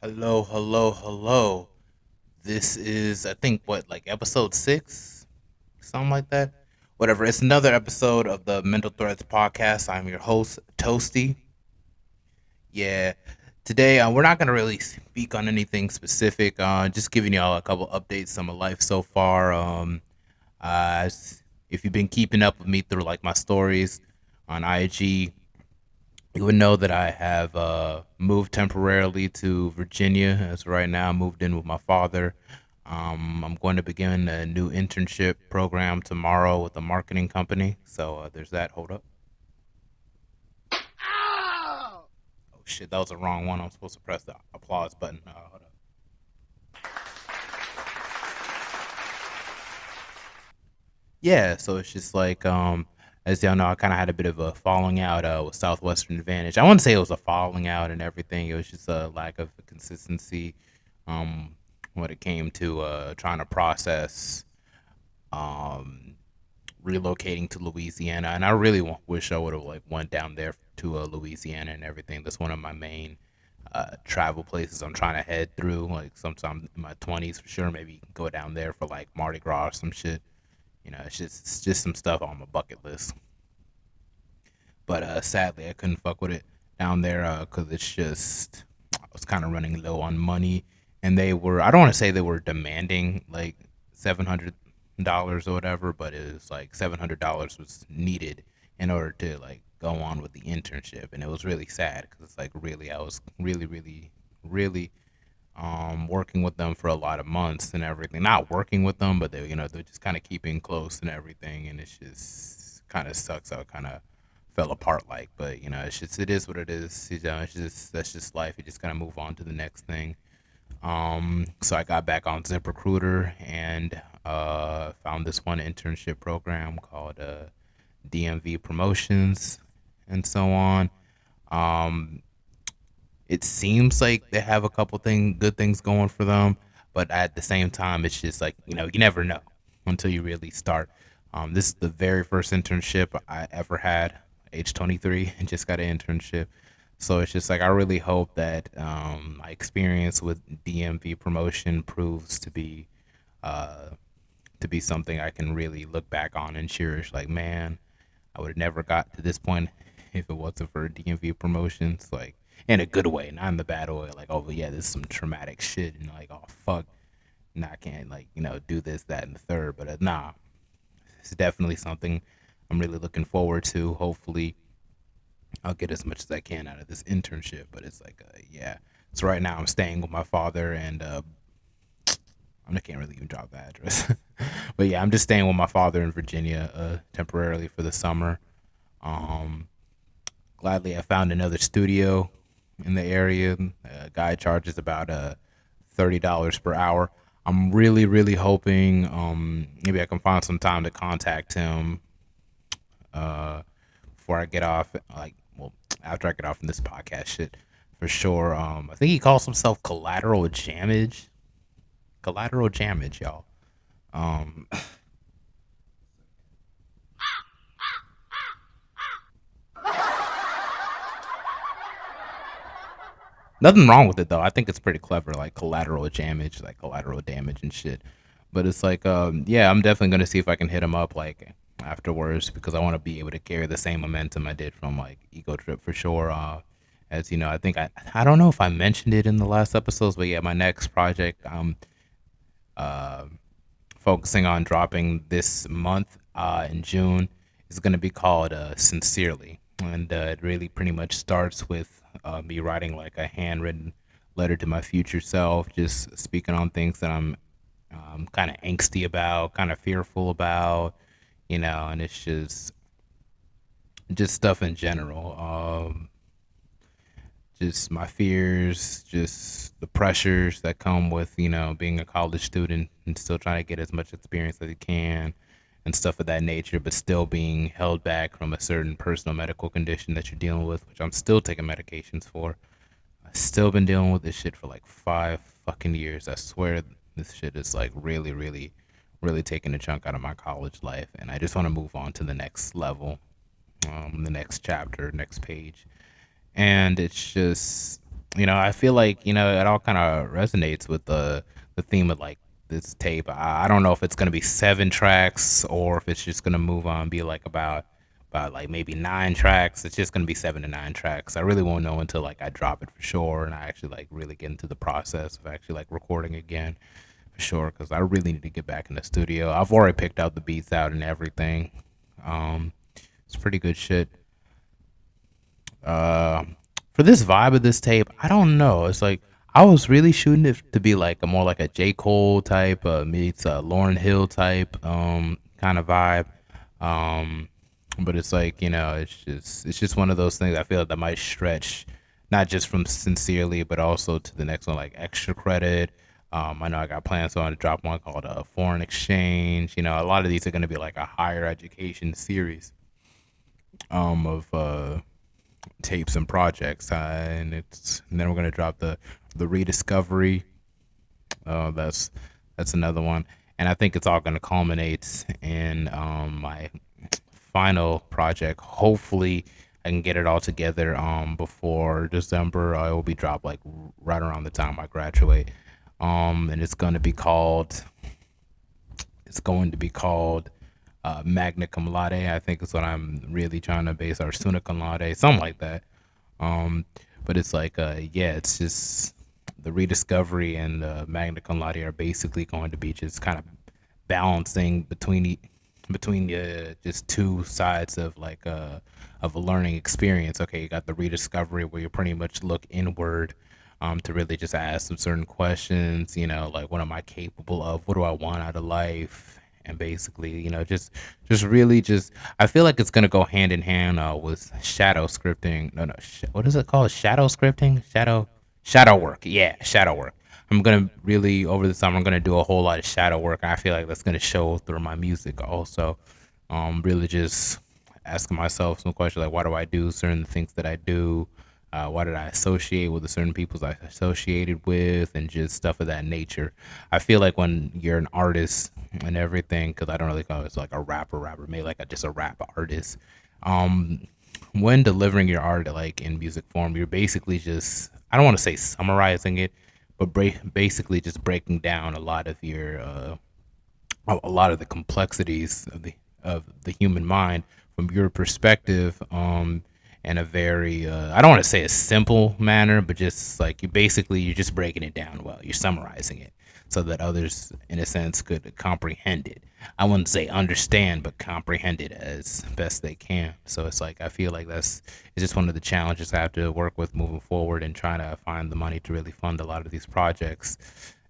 Hello, hello, hello. This is, I think, what, like episode six? Something like that. Whatever. It's another episode of the Mental Threads podcast. I'm your host, Toasty. Yeah. Today, we're not going to really speak on anything specific. Just giving y'all a couple updates on my life so far. If you've been keeping up with me through like my stories on IG, you would know that I have moved temporarily to Virginia. As right now, I moved in with my father. I'm going to begin a new internship program tomorrow with a marketing company. So there's that. Hold up. Oh shit, that was the wrong one. I'm supposed to press the applause button. Hold up. Yeah, so it's just like as y'all know, I kind of had a bit of a falling out with Southwestern Advantage. I wouldn't say it was a falling out and everything. It was just a lack of consistency um, when it came to trying to process um, relocating to Louisiana. And I really wish I would have like went down there to Louisiana and everything. That's one of my main travel places I'm trying to head through. Like sometime in my 20s for sure. Maybe go down there for like Mardi Gras or some shit. It's just some stuff on my bucket list. But sadly, I couldn't fuck with it down there because it's just I was kind of running low on money, and they were I don't want to say they were demanding like $700 or whatever, but it was like $700 was needed in order to like go on with the internship, and it was really sad because it's like really I was really working with them for a lot of months and everything. Not working with them, but they're just kind of keeping close and everything, and it's just kind of sucks how it kind of fell apart like. But it is what it is. It's just that's just life. You just kind of move on to the next thing. So I got back on ZipRecruiter and found this one internship program called DMV Promotions and so on. Um, it seems like they have a couple good things going for them, but at the same time, it's just like you never know until you really start. This is the very first internship I ever had, age 23, and just got an internship. So it's just like I really hope that my experience with DMV promotion proves uh, to be something I can really look back on and cherish. Like, man, I would have never got to this point if it wasn't for DMV promotions. Like, in a good way, not in the bad way. Like, oh yeah, this is some traumatic shit, and like, oh fuck, nah, I can't like do this, that, and the third. But nah, it's definitely something I'm really looking forward to. Hopefully, I'll get as much as I can out of this internship. But it's like, yeah. So right now, I'm staying with my father, and I can't really even drop the address. But yeah, I'm just staying with my father in Virginia temporarily for the summer. Um, Gladly, I found another studio in the area. A guy charges about $30 per hour. I'm really hoping maybe I can find some time to contact him uh, before I get off. Like, well, after I get off from this podcast shit, for sure. I think he calls himself Collateral Damage. Collateral Damage, y'all. Um, Nothing wrong with it though. I think it's pretty clever, like collateral damage and shit. But it's like, yeah, I'm definitely gonna see if I can hit him up like afterwards because I want to be able to carry the same momentum I did from like Ego Trip for sure. As you know, I don't know if I mentioned it in the last episodes, but yeah, my next project uh, focusing on dropping this month in June is gonna be called Sincerely, and it really pretty much starts with me writing like a handwritten letter to my future self, just speaking on things that I'm kind of angsty about, kind of fearful about, and it's just stuff in general. Just my fears, just the pressures that come with being a college student and still trying to get as much experience as you can and stuff of that nature, but still being held back from a certain personal medical condition that you're dealing with, which I'm still taking medications for. I've still been dealing with this shit for like 5 fucking years. I swear this shit is like really taking a chunk out of my college life, and I just want to move on to the next level, the next chapter, next page, and it's just. I feel like it all kind of resonates with the theme of like this tape. I don't know if it's gonna be 7 tracks or if it's just gonna move on and be like about like maybe 9 tracks. It's just gonna be 7 to 9 tracks. I really won't know until like I drop it for sure and I actually like really get into the process of actually like recording again for sure because I really need to get back in the studio. I've already picked out the beats out and everything. Um, it's pretty good shit. Uh, for this vibe of this tape, I don't know. It's like I was really shooting it to be like a more like a J. Cole type, meets Lauren Hill type, kind of vibe. Um, but it's like it's just one of those things I feel that might stretch, not just from sincerely, but also to the next one like extra credit. I know I got plans on to drop one called Foreign Exchange. A lot of these are going to be like a higher education series of tapes and projects, and then we're gonna drop the rediscovery. That's another one, and I think it's all gonna culminate in my final project. Hopefully, I can get it all together before December. It will be dropped like right around the time I graduate. And it's going to be called magna cum laude. I think is what I'm really trying to base, or summa cum laude, something like that. Um, but it's like, yeah, it's just the rediscovery and the magna cum laude are basically going to be just kind of balancing between just two sides of a learning experience. Okay, you got the rediscovery where you pretty much look inward. To really just ask some certain questions, like what am I capable of? What do I want out of life? And basically, just really just I feel like it's gonna go hand in hand with shadow scripting. No, no, what is it called? Shadow scripting? Shadow work. Yeah, shadow work. I'm gonna really over the summer. I'm gonna do a whole lot of shadow work. I feel like that's gonna show through my music also. Really just asking myself some questions like, why do I do certain things that I do? Why did I associate with the certain peoples I associated with, and just stuff of that nature. I feel like when you're an artist and everything, because I don't really call it like a rapper, maybe like just a rap artist. Um, when delivering your art like in music form, you're basically just I don't want to say summarizing it, but basically just breaking down a lot of your a lot of the complexities of the human mind from your perspective, in a very I don't want to say a simple manner, but just like you're just breaking it down well. You're summarizing it so that others, in a sense, could comprehend it. I wouldn't say understand, but comprehend it as best they can. So it's like I feel like it's just one of the challenges I have to work with moving forward and trying to find the money to really fund a lot of these projects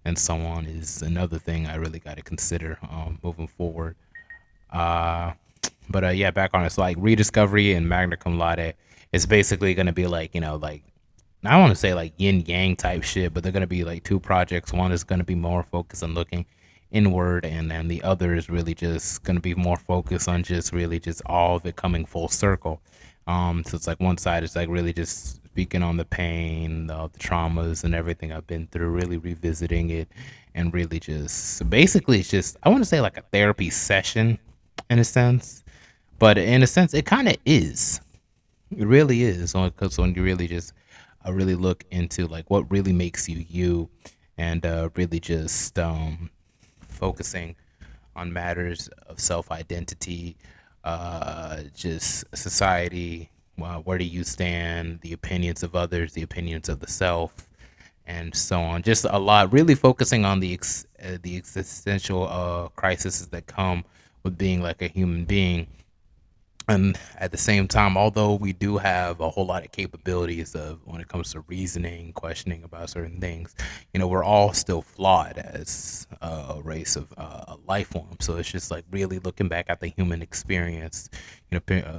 and so on is another thing I really got to consider moving forward. Uh, but yeah, back on it. So like rediscovery and magna cum laude, it's basically gonna be like like I want to say like yin yang type shit, but they're gonna be like two projects. One is gonna be more focused on looking inward, and then the other is really just gonna be more focused on just really just all of it coming full circle. So it's like one side is like really just speaking on the pain, the traumas, and everything I've been through, really revisiting it, and really just basically it's just I want to say like a therapy session in a sense, but in a sense it kind of is. It really is, because when you really just really look into like what really makes you you, and really just focusing on matters of self identity, just society, where do you stand, the opinions of others, the opinions of the self, and so on. Just a lot, really focusing on the existential crises that come with being like a human being, and at the same time, although we do have a whole lot of capabilities of when it comes to reasoning, questioning about certain things, we're all still flawed as a race of life form. So it's just like really looking back at the human experience,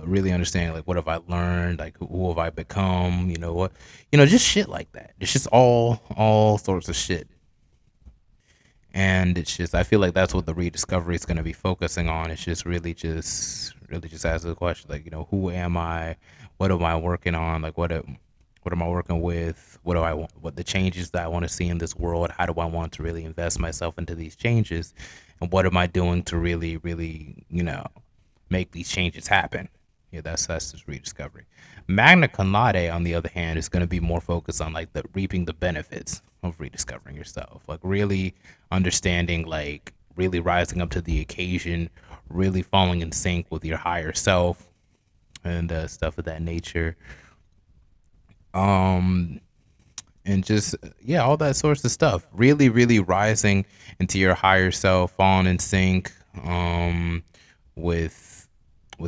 really understanding like what have I learned, like who have I become, what, just shit like that. It's just all sorts of shit, and it's just I feel like that's what the rediscovery is going to be focusing on. It's just really just asking the question like who am I, what am I working on, like what am I working with, what do I want, what the changes that I want to see in this world, how do I want to really invest myself into these changes, and what am I doing to really make these changes happen. Yeah, that's just rediscovery. Magna cum laude, on the other hand, is going to be more focused on like the reaping the benefits of rediscovering yourself, like really understanding, like really rising up to the occasion, really falling in sync with your higher self and stuff of that nature. Um, and just yeah, all that sorts of stuff. Really, really rising into your higher self, falling in sync with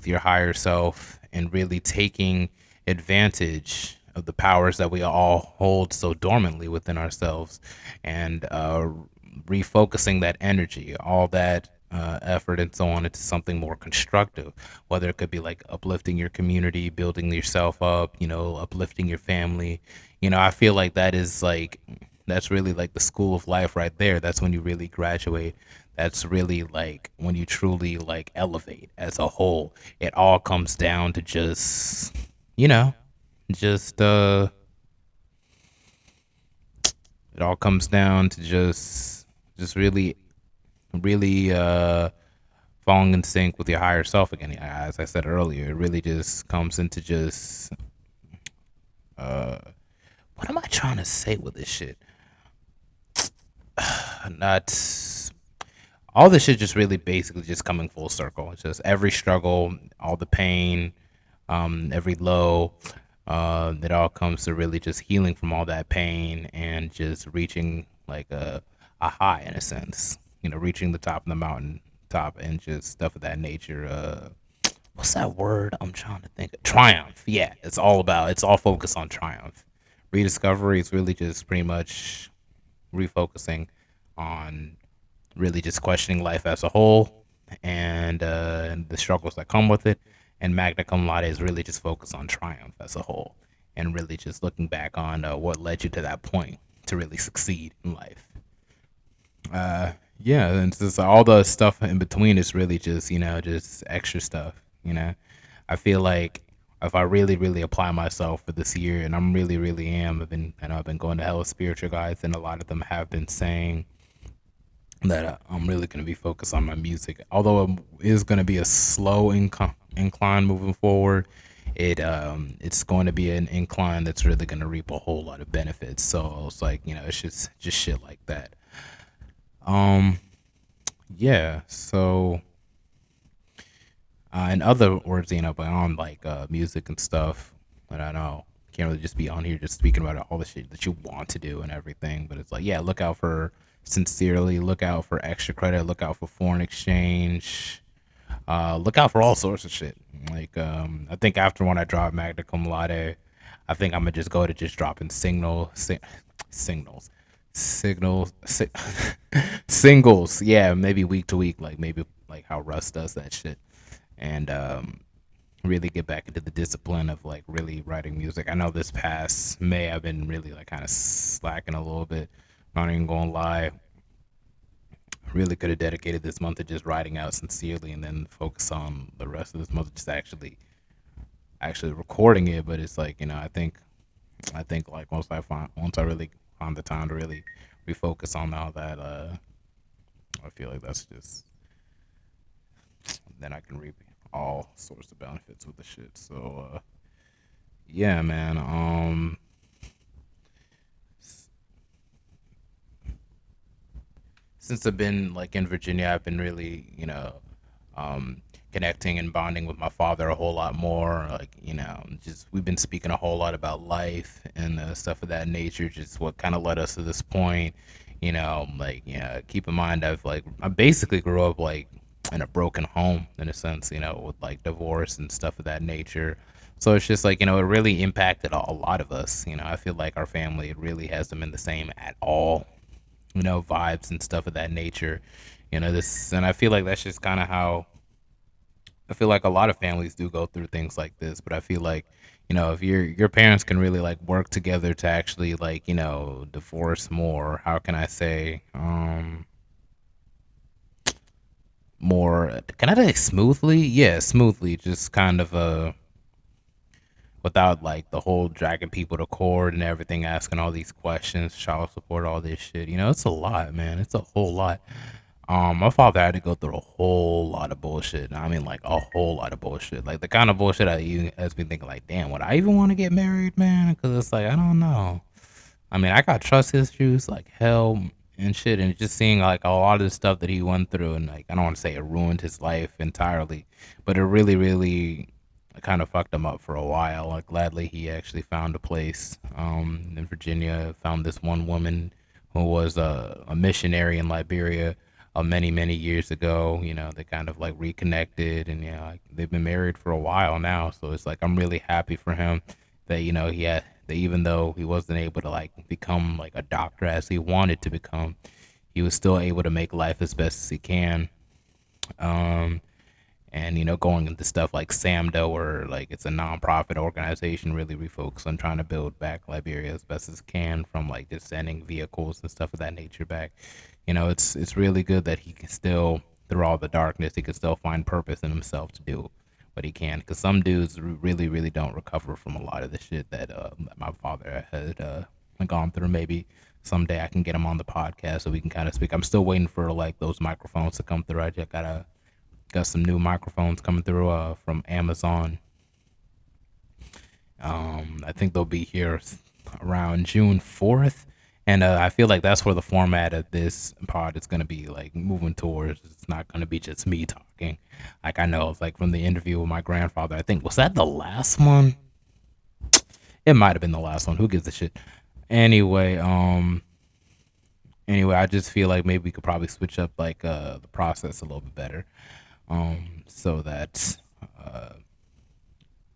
your higher self, and really taking advantage of the powers that we all hold so dormantly within ourselves, and refocusing that energy, all that effort and so on, into something more constructive. Whether it could be like uplifting your community, building yourself up, uplifting your family. I feel like that's really like the school of life right there. That's when you really graduate. That's really like when you truly like elevate as a whole. It all comes down to just, you know, just it all comes down to just really really falling in sync with your higher self again. As I said earlier, it really just comes into just uh what am I trying to say with this shit? Not all this shit, just really basically just coming full circle. It's just every struggle, all the pain, every low, it all comes to really just healing from all that pain and just reaching like a high in a sense. Reaching the top of the mountain top and just stuff of that nature. What's that word I'm trying to think of? Triumph. Yeah, it's all focused on triumph. Rediscovery is really just pretty much refocusing on really just questioning life as a whole, and the struggles that come with it. And magna cum laude is really just focused on triumph as a whole, and really just looking back on what led you to that point to really succeed in life. Yeah, and just all the stuff in between is really just just extra stuff. I feel like if I really really apply myself for this year, and I'm really really am, I've been going to hella spiritual guides, and a lot of them have been saying that I'm really going to be focused on my music. Although it is going to be a slow incline moving forward, it's going to be an incline that's really going to reap a whole lot of benefits. So it's like it's just shit like that. Um, yeah. So in other words, beyond like music and stuff, and I know can't really just be on here just speaking about all the shit that you want to do and everything, but it's like yeah, look out for sincerely, look out for extra credit, look out for foreign exchange, look out for all sorts of shit. Like I think after when I drop Magna Cum Laude, I think I'm gonna just go to just dropping signals, signals, singles. Yeah, maybe week to week, like maybe like how Russ does that shit, and really get back into the discipline of like really writing music. I know this past May I've been really like kind of slacking a little bit. Not even gonna lie, really could have dedicated this month to just writing out sincerely, and then focus on the rest of this month just actually recording it. But it's like I think like once I really find the time to really refocus on all that, I feel like that's just then I can reap all sorts of benefits with the shit. So yeah, man. Since I've been like in Virginia, I've been really, um, connecting and bonding with my father a whole lot more. Like, just we've been speaking a whole lot about life and stuff of that nature. Just what kind of led us to this point. Like, keep in mind, I basically grew up like in a broken home in a sense, with like divorce and stuff of that nature. So it's just like, it really impacted a lot of us. I feel like our family, it really hasn't been the same at all, vibes and stuff of that nature. And I feel like that's just kind of how I feel like a lot of families do go through things like this. But I feel like, if your parents can really like work together to actually like, divorce more, how can I say, more, can I say smoothly? Yeah, smoothly, just kind of without like the whole dragging people to court and everything, asking all these questions, child support, all this shit. It's a lot, man. It's a whole lot. My father had to go through a whole lot of bullshit. I mean, like a whole lot of bullshit. Like the kind of bullshit that you has been thinking, like, damn, would I even want to get married, man? Because it's like I don't know. I mean, I got trust issues like hell and shit, and just seeing like a lot of the stuff that he went through, and like I don't want to say it ruined his life entirely, but it really, really kind of fucked him up for a while. Like, gladly he actually found a place in Virginia, found this one woman who was a missionary in Liberia. Many many years ago, they kind of like reconnected, and like, they've been married for a while now. So it's like I'm really happy for him that he had that even though he wasn't able to like become like a doctor as he wanted to become, he was still able to make life as best as he can. Um, and going into stuff like SAMDO, or like it's a nonprofit organization, really refocus on trying to build back Liberia as best as it can from like just sending vehicles and stuff of that nature back. It's really good that he can still, through all the darkness, he can still find purpose in himself to do what he can. Because some dudes really, really don't recover from a lot of the shit that my father had gone through. Maybe someday I can get him on the podcast so we can kind of speak. I'm still waiting for like those microphones to come through. I just got some new microphones coming through from Amazon. I think they'll be here around June 4th. And I feel like that's where the format of this pod is going to be like moving towards. It's not going to be just me talking. Like I know, like from the interview with my grandfather, I think, was that the last one? It might have been the last one. Who gives a shit? Anyway, I just feel like maybe we could probably switch up like the process a little bit better. So that uh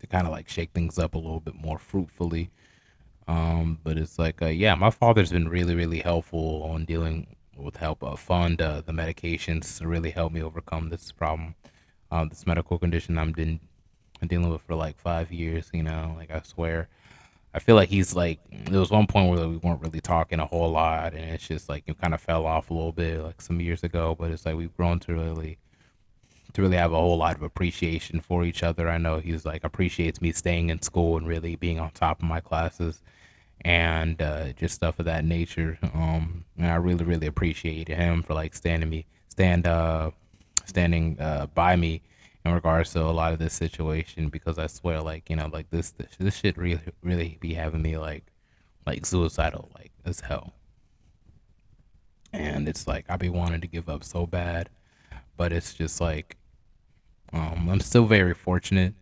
to kind of like shake things up a little bit more fruitfully. But it's like, yeah, my father's been really, really helpful on dealing with help fund the medications to really help me overcome this problem, this medical condition I'm been dealing with for like 5 years. Like I swear, I feel like he's like there was one point where we weren't really talking a whole lot, and it's just like it kind of fell off a little bit like some years ago. But it's like we've grown to really have a whole lot of appreciation for each other. I know he's like appreciates me staying in school and really being on top of my classes and just stuff of that nature. And I really, really appreciate him for like standing by me in regards to a lot of this situation, because I swear, like like this shit really, really be having me like suicidal like as hell. And it's like I be wanting to give up so bad, but it's just like I'm still very fortunate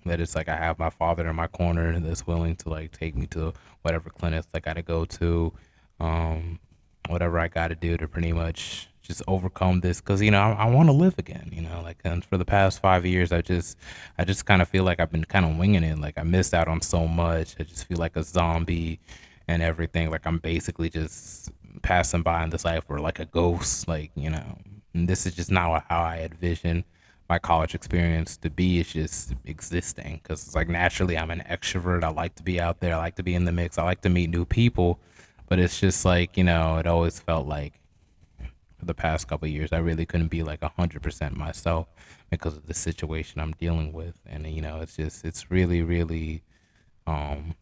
that it's like I have my father in my corner that's willing to like take me to whatever clinics I got to go to, um, whatever I got to do to pretty much just overcome this. Because I want to live again. Like, and for the past 5 years, I just kind of feel like I've been kind of winging it. Like I missed out on so much. I just feel like a zombie and everything. Like I'm basically just passing by in this life or like a ghost. Like and this is just not how I envision my college experience to be. Is just existing, because it's like naturally I'm an extrovert. I like to be out there. I like to be in the mix. I like to meet new people. But it's just like it always felt like for the past couple of years I really couldn't be like 100% myself because of the situation I'm dealing with. And it's really, really um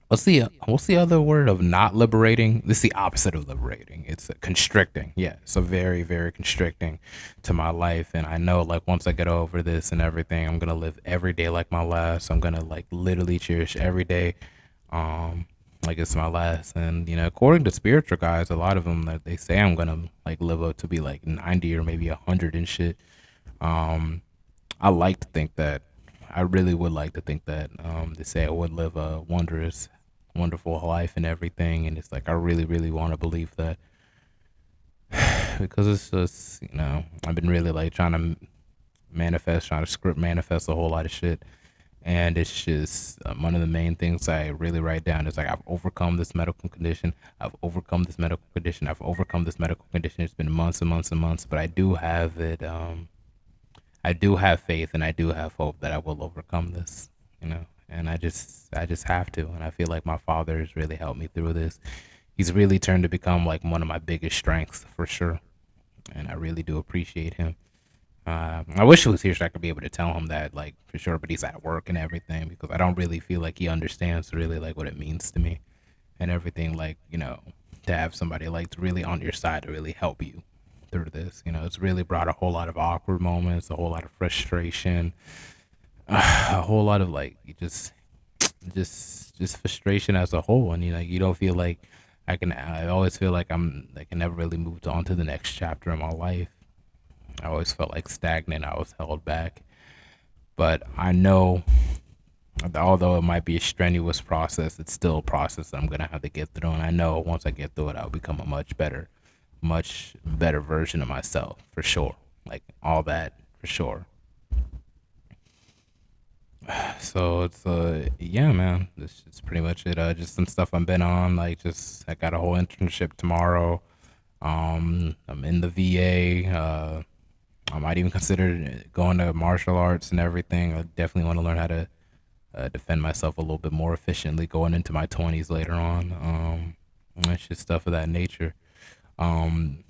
what's the other word of not liberating? This is the opposite of liberating. It's constricting. Yeah, it's a very, very constricting to my life. And I know like once I get over this and everything, I'm gonna live every day like my last. I'm gonna like literally cherish every day, um, like it's my last. And according to spiritual guys, a lot of them that they say I'm gonna like live up to be like 90 or maybe 100 and shit. Um, I like to think that. I really would like to think that they say I would live a wonderful life and everything, and it's like I really, really want to believe that because it's just I've been really like trying to manifest, trying to script manifest a whole lot of shit, and it's just one of the main things I really write down is like I've overcome this medical condition, I've overcome this medical condition, I've overcome this medical condition. It's been months and months and months, but I do have it. I do have faith and I do have hope that I will overcome this, and I just have to. And I feel like my father has really helped me through this. He's really turned to become like one of my biggest strengths for sure. And I really do appreciate him. I wish he was here so I could be able to tell him that, like, for sure, but he's at work and everything because I don't really feel like he understands really like what it means to me and everything. Like, to have somebody like really on your side to really help you. through this. It's really brought a whole lot of awkward moments, a whole lot of frustration, a whole lot of like you just frustration as a whole, and you don't feel like I always feel like I can never really move on to the next chapter in my life. I always felt like stagnant. I was held back, but I know although it might be a strenuous process, it's still a process that I'm gonna have to get through. And I know once I get through it, I'll become a much better version of myself for sure. Like all that for sure. So it's yeah, man. This is pretty much it. Just some stuff I've been on. Like just I got a whole internship tomorrow. I'm in the VA. I might even consider going to martial arts and everything. I definitely want to learn how to defend myself a little bit more efficiently going into my 20s later on. It's just stuff of that nature. Um,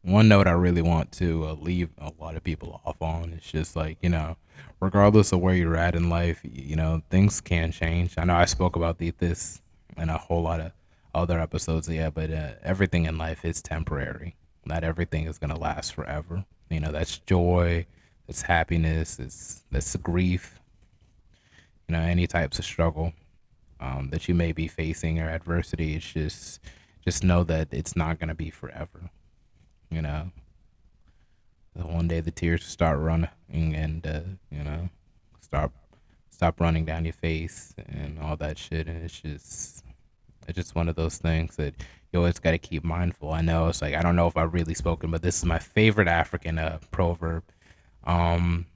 One note I really want to leave a lot of people off on is just like, regardless of where you're at in life, things can change. I know I spoke about this in a whole lot of other episodes, yeah, but everything in life is temporary. Not everything is going to last forever. That's joy, it's happiness, that's grief, any types of struggle that you may be facing or adversity. It's just know that it's not going to be forever. You know, one day the tears start running and stop stop running down your face and all that shit. And it's just one of those things that you always got to keep mindful. I know it's like I don't know if I've really spoken, but this is my favorite African proverb. Um,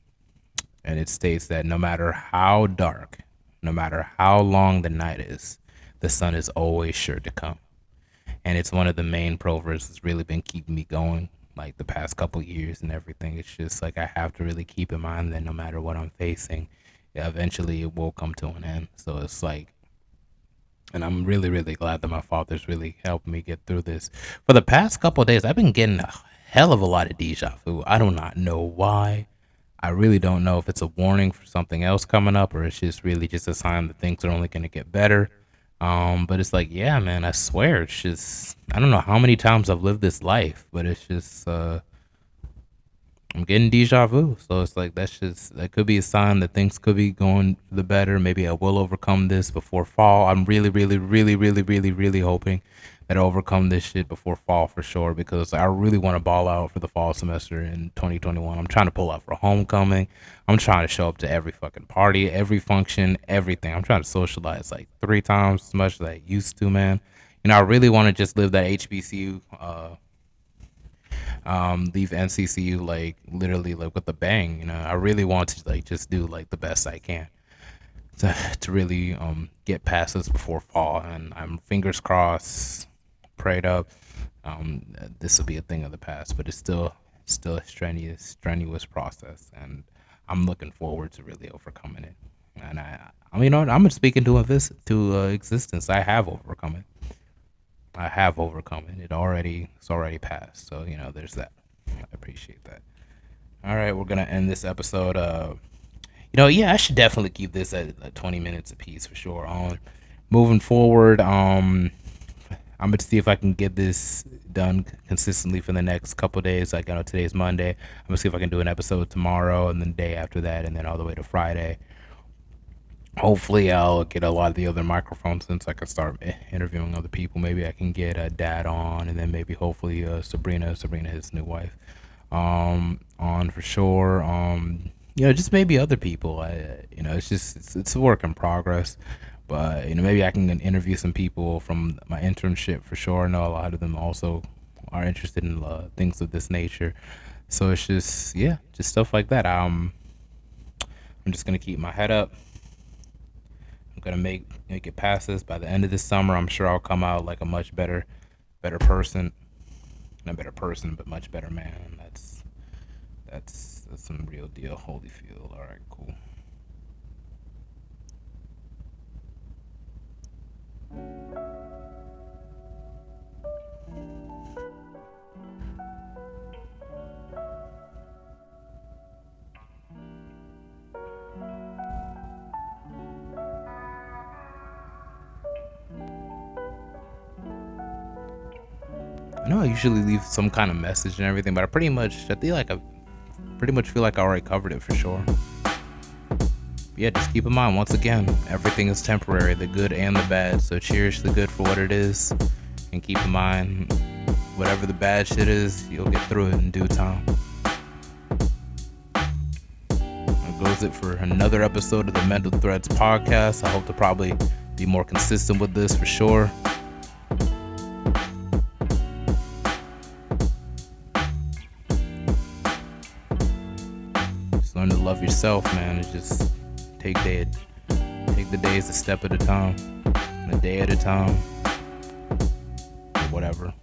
and it states that no matter how dark, no matter how long the night is, the sun is always sure to come. And it's one of the main proverbs that's really been keeping me going like the past couple years and everything. It's just like I have to really keep in mind that no matter what I'm facing, yeah, eventually it will come to an end. So it's like, and I'm really, really glad that my father's really helped me get through this. For the past couple of days, I've been getting a hell of a lot of deja vu. I do not know why. I really don't know if it's a warning for something else coming up or it's just really just a sign that things are only going to get better. But it's like, yeah, man, I swear, it's just, I don't know how many times I've lived this life, but it's just, I'm getting deja vu. So it's like, that could be a sign that things could be going for the better. Maybe I will overcome this before fall. I'm really, really, really, really, really, really hoping that I overcome this shit before fall for sure because I really want to ball out for the fall semester in 2021. I'm trying to pull out for homecoming. I'm trying to show up to every fucking party, every function, everything. I'm trying to socialize like 3 times as much as I used to, man. I really want to just live that HBCU, leave NCCU like literally like with a bang. I really want to like just do like the best I can to really get past this before fall, and I'm fingers crossed, prayed up. This will be a thing of the past, but it's still a strenuous process, and I'm looking forward to really overcoming it. And I mean, I'm speaking to existence. I have overcome it. I have overcome it. It's already passed. So there's that. I appreciate that. All right, we're gonna end this episode. Yeah, I should definitely keep this at 20 minutes apiece for sure. Moving forward, I'm gonna see if I can get this done consistently for the next couple of days. Like I know today's Monday. I'm gonna see if I can do an episode tomorrow and then the day after that, and then all the way to Friday. Hopefully, I'll get a lot of the other microphones since I can start interviewing other people. Maybe I can get a dad on, and then maybe hopefully Sabrina, his new wife, on for sure. Just maybe other people. It's a work in progress, but maybe I can interview some people from my internship for sure. I know a lot of them also are interested in things of this nature, so it's just yeah, just stuff like that. I'm just gonna keep my head up. I'm gonna make it past this by the end of this summer. I'm sure I'll come out like a much better person, not a better person, but much better man. That's some real deal. Holyfield. All right, cool. I know I usually leave some kind of message and everything, but I pretty much feel like I already covered it for sure. Yeah, just keep in mind, once again, everything is temporary, the good and the bad. So cherish the good for what it is, and keep in mind, whatever the bad shit is, you'll get through it in due time. That goes it for another episode of the Mental Threads podcast. I hope to probably be more consistent with this for sure. Just learn to love yourself, man. It's just take the days a step at a time, a day at a time, or whatever.